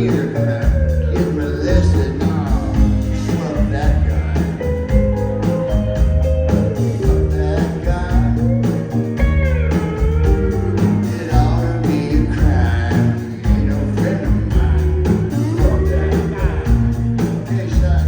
either gonna get molested. Fuck that guy. Fuck that guy. It ought to be a crime. He ain't no friend of mine. Fuck that guy. Okay, son.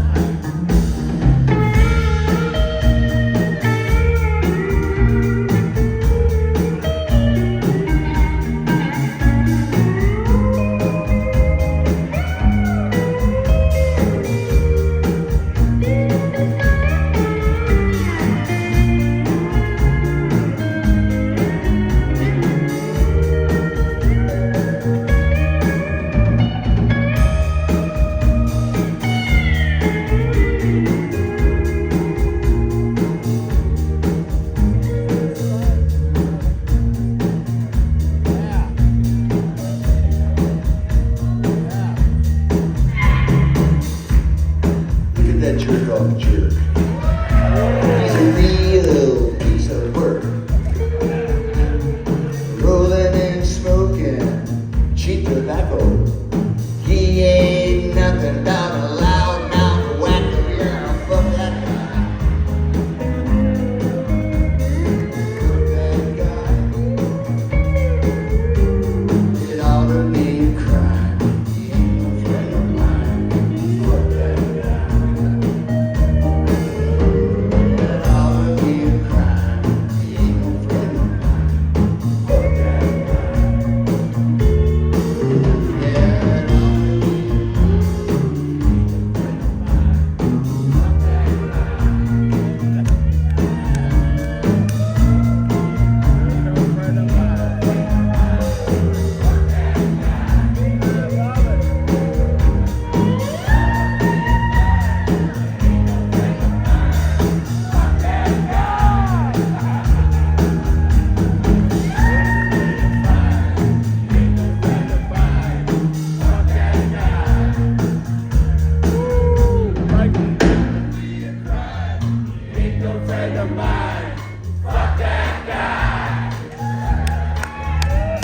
That jerk off jerk. He's a real piece of work. Rolling and smoking cheap tobacco. He ain't nothing but a loud mouth wacko. Yeah, fuck that guy. Fuck that guy. It ought to be a crime. He ain't no friend of mine. Fuck that guy.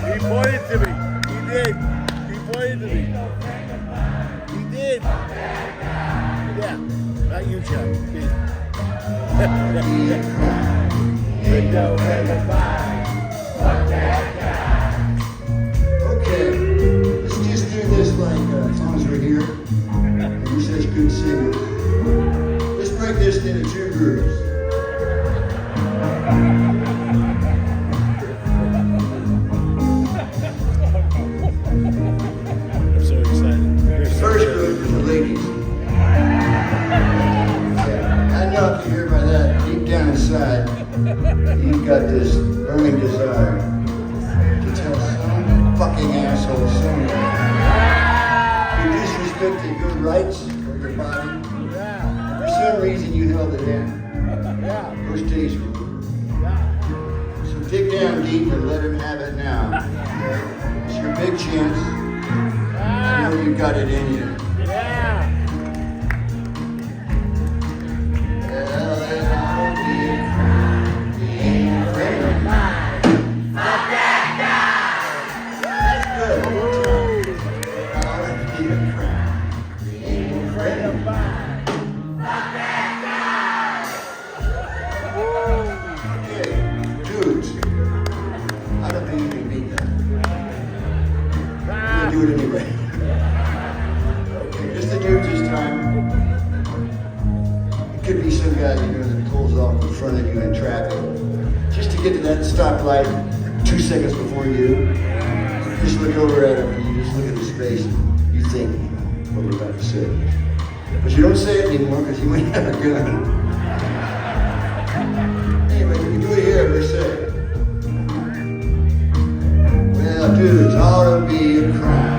He pointed to me. He did. He pointed to me. He did. Yeah. Not you, Chuck. Me. Okay, let's just do this like as long as we're here. You're such good singers. Let's break this into two groups. I'm so excited. The first group is the ladies. Yeah, I know if you hear by that deep down inside, you've got this burning desire to tell some fucking asshole somewhere you disrespected your rights or your body. For some reason you held it in. Those days were over. So dig down deep and let him have it now. It's your big chance. I know you got it in you. Well, it ought to be a crime. He ain't a friend of mine. Fuck that guy. That's good. It ought to be a crime. He ain't a friend of mine. Fuck that guy. Okay, dudes. I don't think you can beat that. Do it anyway. Okay, just the dudes this time. It could be some guy you know that pulls off in front of you in traffic just to get to that stoplight 2 seconds before you. Just look over at him and you just look at his face and you think what we're about to say. But you don't say it anymore because he might have a gun. Anyway, you can do it here, let's say. Well, dudes, ought to be a crime.